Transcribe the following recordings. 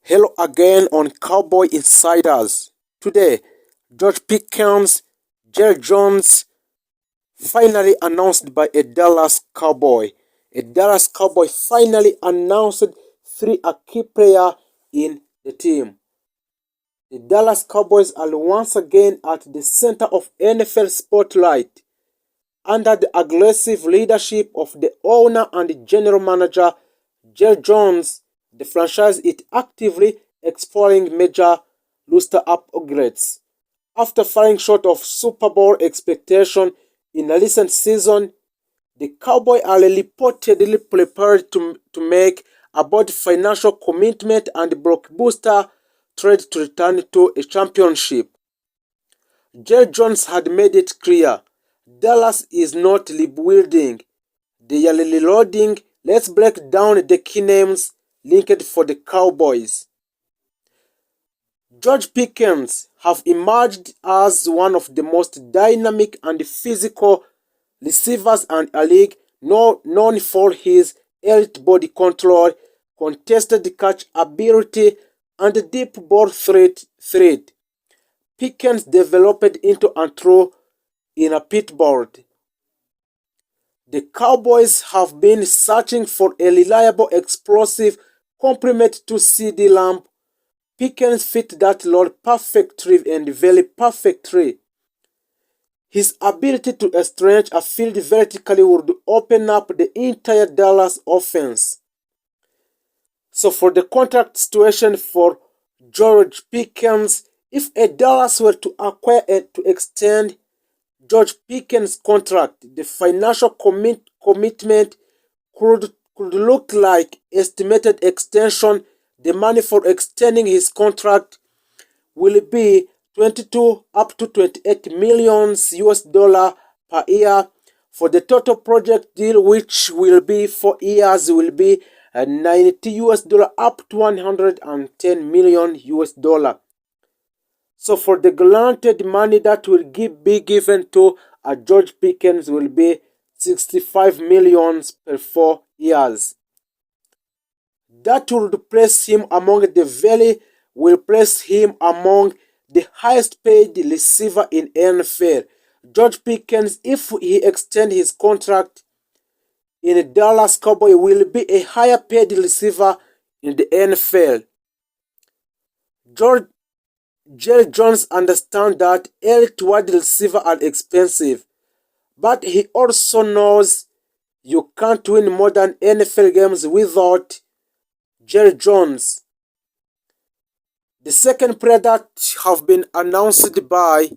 Hello again on Cowboy Insiders. Today, George Pickens, Jerry Jones, finally announced by a Dallas Cowboy. A Dallas Cowboy finally announced three key players in the team. The Dallas Cowboys are once again at the center of NFL spotlight under the aggressive leadership of the owner and general manager Jerry Jones. The franchise is actively exploring major roster upgrades. After falling short of Super Bowl expectations in a recent season, the Cowboys are reportedly prepared to make a bold financial commitment and blockbuster trade to return to a championship. Jerry Jones had made it clear Dallas is not rebuilding, they are reloading. Let's break down the key names linked for the Cowboys. George Pickens have emerged as one of the most dynamic and physical receivers in a league, known for his elite body control, contested catch ability, and deep ball threat. Pickens developed into a true in a pitbull. The Cowboys have been searching for a reliable, explosive complement to CD Lamb. Pickens fit that role perfectly and very perfectly. His ability to stretch a field vertically would open up the entire Dallas offense. So for the contract situation for George Pickens, if a Dallas were to acquire and to extend George Pickens' contract, the financial commitment could look like estimated extension. The money for extending his contract will be 22 up to 28 millions US dollar per year. For the total project deal, which will be 4 years, will be 90 US dollar up to 110 million US dollar. So for the granted money that will be given to George Pickens will be 65 millions per 4 years. That would place him among the highest paid receiver in NFL. George Pickens, if he extends his contract in the Dallas Cowboys, will be a higher paid receiver in the NFL. Jerry Jones understands that elite wide receivers are expensive, but he also knows you can't win modern NFL games without Jerry Jones. The second player that have been announced by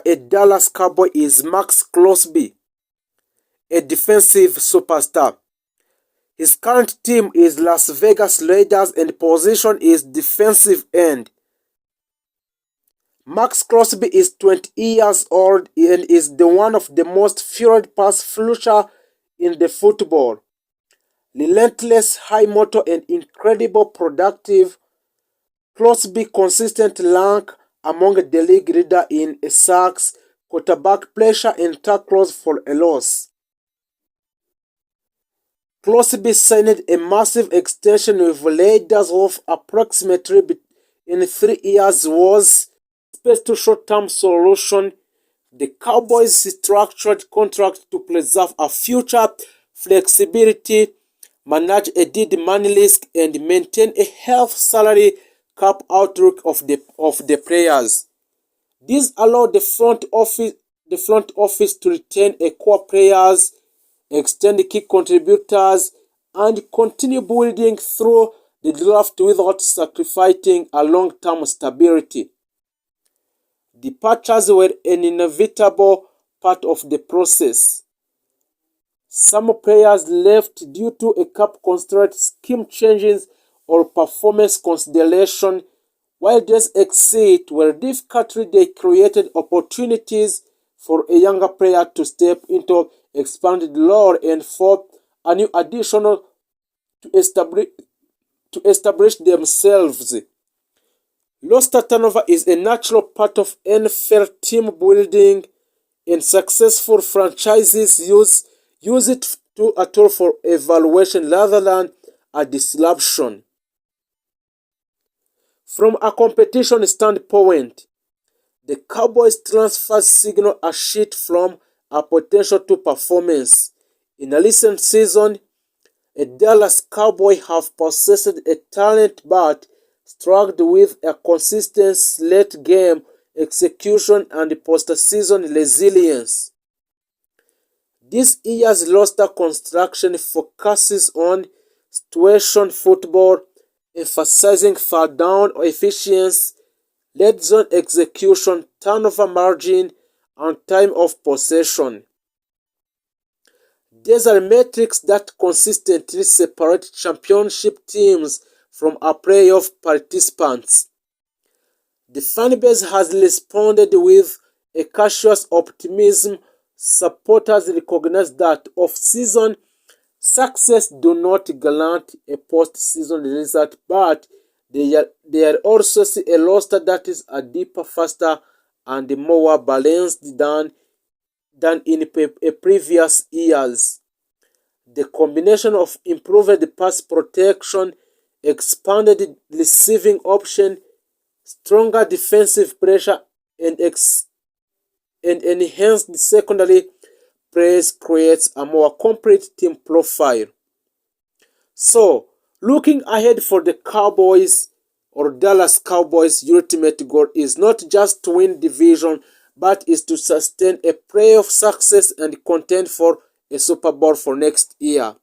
a Dallas Cowboy is Max Crosby, a defensive superstar. His current team is Las Vegas Raiders and position is defensive end. Max Crosby is 20 years old and is one of the most feared pass rusher in the football. Relentless, high motor, and incredible productive, Crosby consistently rank among the league leader in sacks, quarterback pressure, and tackles for a loss. Crosby signed a massive extension with Raiders of approximately in 3 years was space to short-term solution. The Cowboys structured contract to preserve a future flexibility, manage a dead money risk, and maintain a healthy salary cap outlook of the players. This allowed the front office to retain a core players, extend key contributors, and continue building through the draft without sacrificing a long-term stability. Departures were an inevitable part of the process. Some players left due to a cap constraint, scheme changes, or performance consideration, while these exits were difficult. They created opportunities for a younger player to step into expanded role and for a new additional to establish themselves. Roster turnover is a natural part of NFL team building, and successful franchises use it to a tool for evaluation rather than a disruption. From a competition standpoint, the Cowboys' transfers signal a shift from a potential to performance. In a recent season, a Dallas Cowboy have possessed a talent but struggled with a consistent late-game execution and postseason resilience. This year's roster construction focuses on situation football, emphasizing third down efficiency, red zone execution, turnover margin, and time of possession. These are metrics that consistently separate championship teams from a playoff participants. The fanbase has responded with a cautious optimism. Supporters recognize that off-season success do not guarantee a post-season result, but they are also see a roster that is a deeper, faster, and more balanced than in previous years. The combination of improved pass protection, expanded receiving option, stronger defensive pressure, and enhanced secondary plays creates a more complete team profile. So, looking ahead for the Cowboys or Dallas Cowboys' ultimate goal is not just to win division, but is to sustain a playoff success and contend for a Super Bowl for next year.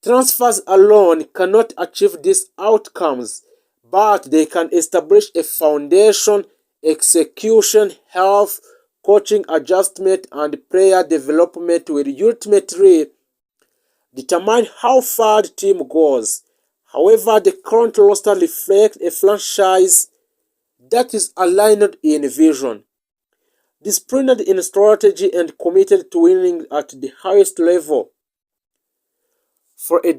Transfers alone cannot achieve these outcomes, but they can establish a foundation. Execution, health, coaching adjustment, and player development will ultimately determine how far the team goes. However, the current roster reflects a franchise that is aligned in vision, disciplined in strategy, and committed to winning at the highest level. For a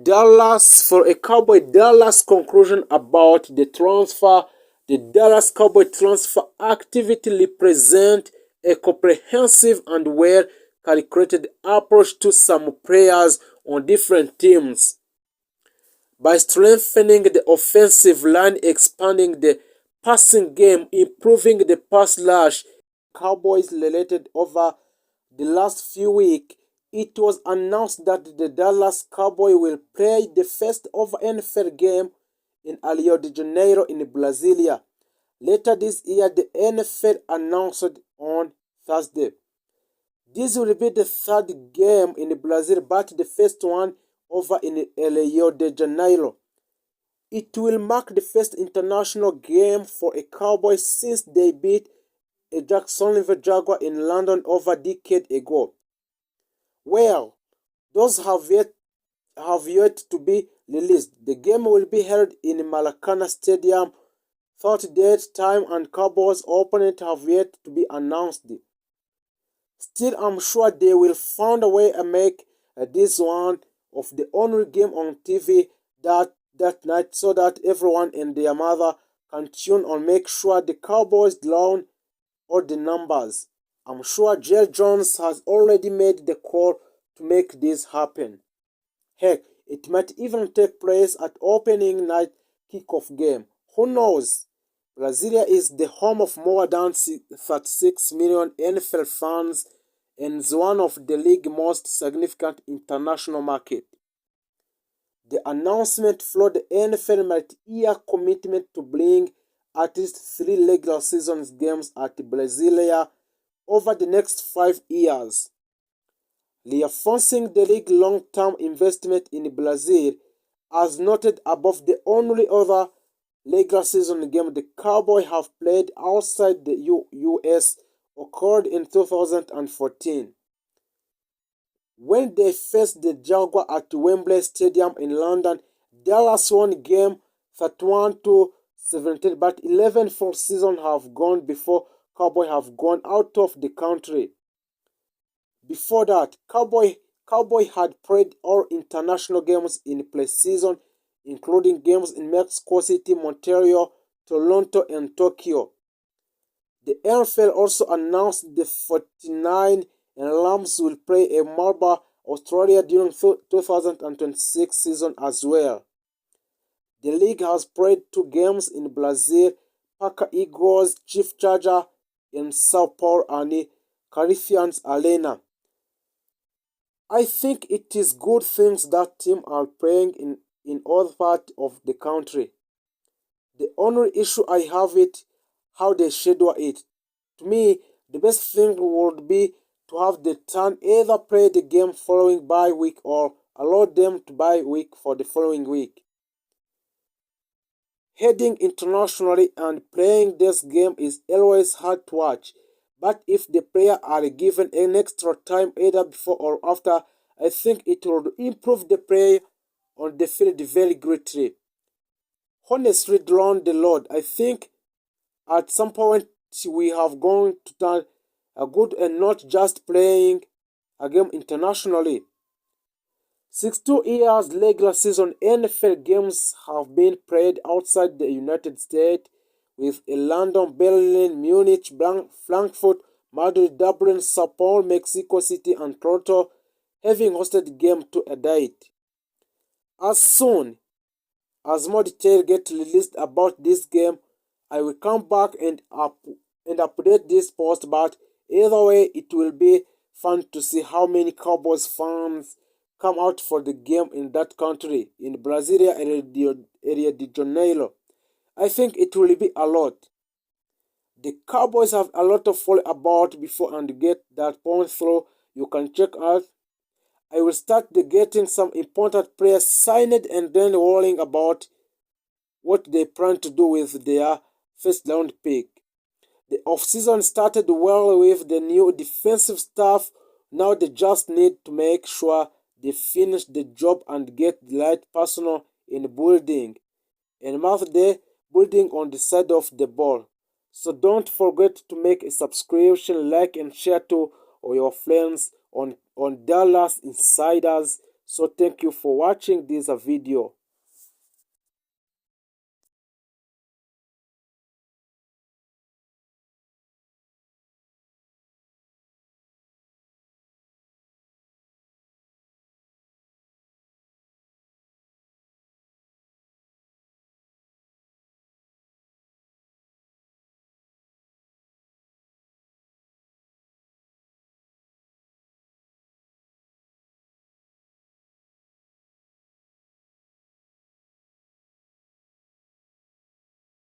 Cowboy Dallas conclusion about the Dallas Cowboy transfer activity represents a comprehensive and well-calculated approach to some players on different teams. By strengthening the offensive line, expanding the passing game, improving the pass rush, Cowboys related over the last few weeks, it was announced that the Dallas Cowboys will play the first ever NFL game in Rio de Janeiro in Brasilia. Later this year, the NFL announced on Thursday. This will be the third game in Brazil, but the first one over in Rio de Janeiro. It will mark the first international game for a Cowboys since they beat a Jacksonville Jaguar in London over a decade ago. Well, those have yet to be released. The game will be held in Maracana Stadium. Third date, time, and Cowboys' opponent have yet to be announced. Still, I'm sure they will find a way to make this one of the only game on TV that night so that everyone and their mother can tune and make sure the Cowboys draw all the numbers. I'm sure Jerry Jones has already made the call to make this happen. Heck, it might even take place at opening night kickoff game. Who knows? Brasilia is the home of more than 36 million NFL fans and is one of the league's most significant international markets. The announcement followed the NFL multi-year commitment to bring at least 3 regular season games at Brasilia over the next 5 years, reinforcing the league's long-term investment in Brazil. As noted above, the only other regular season game the Cowboys have played outside the U.S. occurred in 2014, when they faced the Jaguars at Wembley Stadium in London. Dallas won game 31-17, but 11 full seasons have gone before Cowboys have gone out of the country. Before that, Cowboy had played all international games in preseason, including games in Mexico City, Montreal, Toronto, and Tokyo. The NFL also announced the 49 and Rams will play a Marble Australia during 2026 season as well. The league has played 2 games in Brazil, Paca Eagles Chief Charger in Sao Paulo and Corinthians Arena. I think it is good things that teams are playing in other parts of the country. The only issue I have it how they schedule it. To me, the best thing would be to have the team either play the game following bye week or allow them to bye week for the following week. Heading internationally and playing this game is always hard to watch, but if the players are given an extra time either before or after, I think it will improve the play on the field very greatly. Honestly, down the Lord, I think at some point we have gone to turn a good and not just playing a game internationally. 62 years regular season NFL games have been played outside the United States, with London, Berlin, Munich, Frankfurt, Madrid, Dublin, Sao Paulo, Mexico City, and Toronto having hosted game to a date. As soon as more details get released about this game, I will come back and update this post, but either way it will be fun to see how many Cowboys fans come out for the game in that country, in Brasilia Rio de Janeiro. I think it will be a lot. The Cowboys have a lot of follow about before and get that point through. You can check out. I will start getting some important players signed and then worrying about what they plan to do with their first round pick. The offseason started well with the new defensive staff. Now they just need to make sure they finish the job and get the right personnel in building and master the building on the side of the ball. So don't forget to make a subscription, like and share to all your friends on Dallas Insiders. So thank you for watching this video.